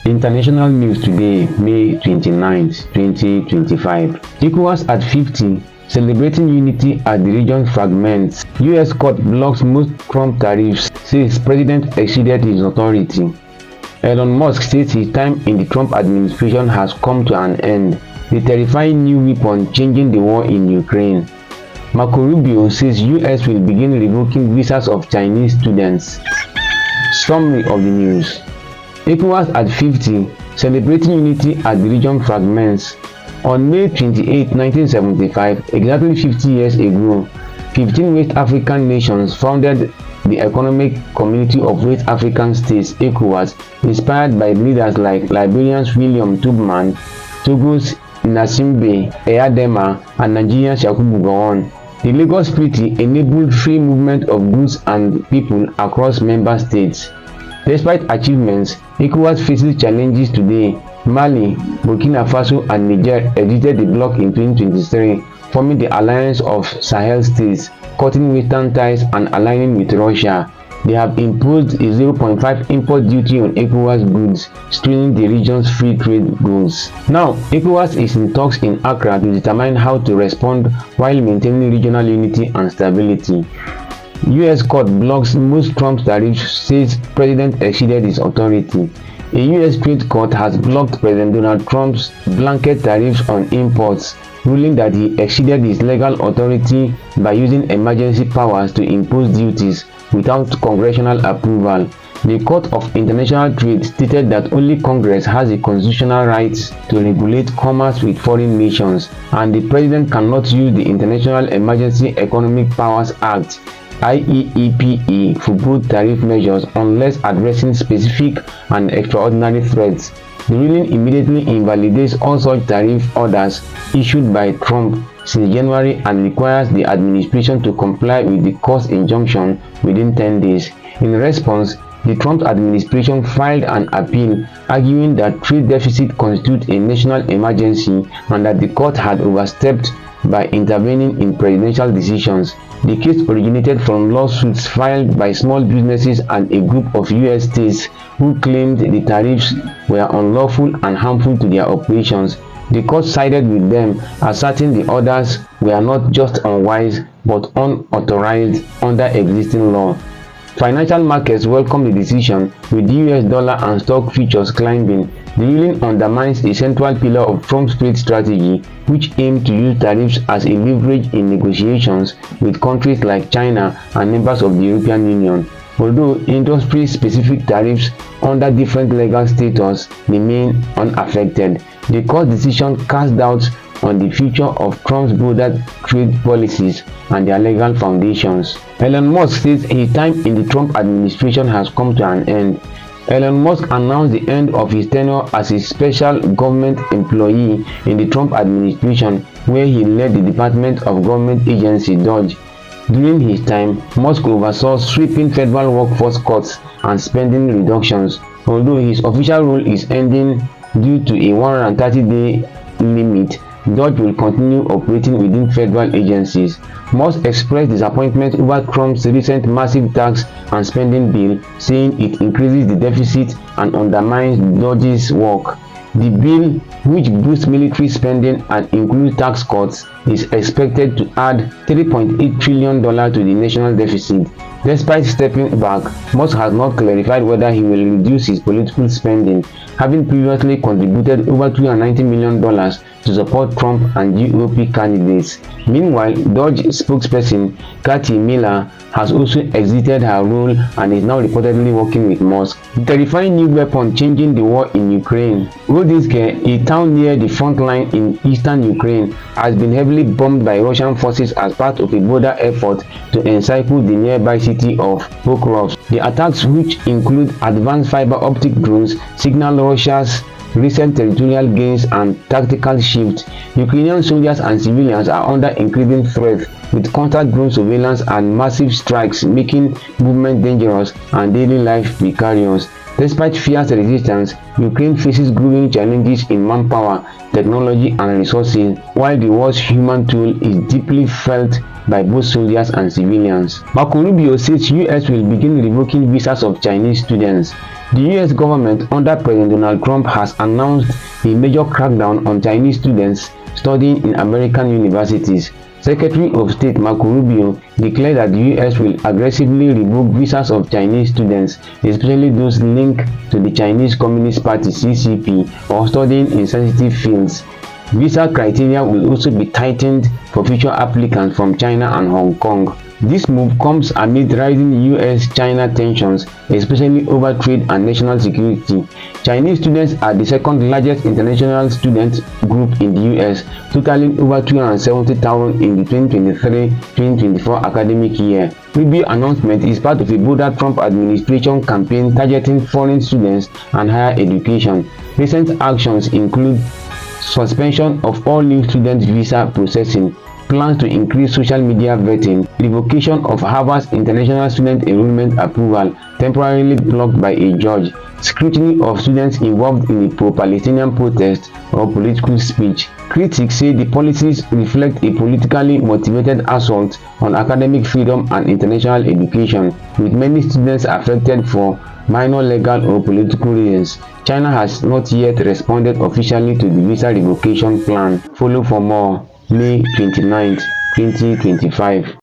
International news today, May 29, 2025. ECOWAS at 50, celebrating unity at the region fragments. US court blocks most Trump tariffs, says president exceeded his authority. Elon Musk says his time in the Trump administration has come to an end. The terrifying new weapon changing the war in Ukraine. Rubio says US will begin revoking visas of Chinese students. Summary of the news. ECOWAS at 50, celebrating unity at the region fragments. On May 28, 1975, exactly 50 years ago, 15 West African nations founded the Economic Community of West African States (ECOWAS), inspired by leaders like Liberia's William Tubman, Togo's Gnassingbé Eyadema, and Nigeria's Yakubu Gowon. The Lagos Treaty enabled free movement of goods and people across member states. Despite achievements, ECOWAS faces challenges today. Mali, Burkina Faso, and Niger exited the bloc in 2023, forming the Alliance of Sahel States, cutting Western ties and aligning with Russia. They have imposed a 0.5 import duty on ECOWAS goods, straining the region's free trade goals. Now, ECOWAS is in talks in Accra to determine how to respond while maintaining regional unity and stability. US court blocks most Trump tariffs, says president exceeded his authority. A US trade court has blocked President Donald Trump's blanket tariffs on imports, ruling that he exceeded his legal authority by using emergency powers to impose duties without congressional approval. The Court of International Trade stated that only Congress has the constitutional rights to regulate commerce with foreign nations, and the president cannot use the International Emergency Economic Powers Act (IEEPA) for both tariff measures unless addressing specific and extraordinary threats. The ruling immediately invalidates all such tariff orders issued by Trump since January and requires the administration to comply with the court's injunction within 10 days. In response, the Trump administration filed an appeal arguing that trade deficit constitutes a national emergency and that the court had overstepped by intervening in presidential decisions. The case originated from lawsuits filed by small businesses and a group of US states who claimed the tariffs were unlawful and harmful to their operations. The court sided with them, asserting the orders were not just unwise but unauthorized under existing law. Financial markets welcomed the decision, with the US dollar and stock futures climbing. The ruling undermines a central pillar of Trump's trade strategy, which aimed to use tariffs as a leverage in negotiations with countries like China and members of the European Union. Although industry-specific tariffs under different legal status remain unaffected, the court decision cast doubts on the future of Trump's broader trade policies and their legal foundations. Elon Musk says his time in the Trump administration has come to an end. Elon Musk announced the end of his tenure as a special government employee in the Trump administration, where he led the Department of Government Agency (DOGE). During his time, Musk oversaw sweeping federal workforce cuts and spending reductions. Although his official role is ending due to a 130-day limit, DOGE will continue operating within federal agencies. Musk expressed disappointment over Trump's recent massive tax and spending bill, saying it increases the deficit and undermines DOGE's work. The bill, which boosts military spending and includes tax cuts, is expected to add $3.8 trillion to the national deficit. Despite stepping back, Musk has not clarified whether he will reduce his political spending, having previously contributed over $290 million to support Trump and GOP candidates. Meanwhile, DOGE spokesperson Kathy Miller has also exited her role and is now reportedly working with Musk. The terrifying new weapon changing the war in Ukraine. Rubio, a town near the front line in eastern Ukraine, has been heavily bombed by Russian forces as part of a border effort to encircle the nearby city of Pokrovsk. The attacks, which include advanced fiber optic drones, signal Russia's recent territorial gains and tactical shifts. Ukrainian soldiers and civilians are under increasing threat, with constant drone surveillance and massive strikes making movement dangerous and daily life precarious. Despite fierce resistance, Ukraine faces growing challenges in manpower, technology, and resources, while the war's human toll is deeply felt by both soldiers and civilians. Marco Rubio says US will begin revoking visas of Chinese students. The US government under President Donald Trump has announced a major crackdown on Chinese students studying in American universities. Secretary of State Marco Rubio declared that the US will aggressively revoke visas of Chinese students, especially those linked to the Chinese Communist Party (CCP) or studying in sensitive fields. Visa criteria will also be tightened for future applicants from China and Hong Kong. This move comes amid rising US-China tensions, especially over trade and national security. Chinese students are the second largest international student group in the US, totaling over 270,000 in the 2023-2024 academic year. Rubio's announcement is part of a broader Trump administration campaign targeting foreign students and higher education. Recent actions include suspension of all new student visa processing, plans to increase social media vetting, revocation of Harvard's international student enrollment approval temporarily blocked by a judge, scrutiny of students involved in a pro-Palestinian protest or political speech. Critics say the policies reflect a politically motivated assault on academic freedom and international education, with many students affected for minor legal or political reasons. China has not yet responded officially to the visa revocation plan. Follow for more. May 29, 2025.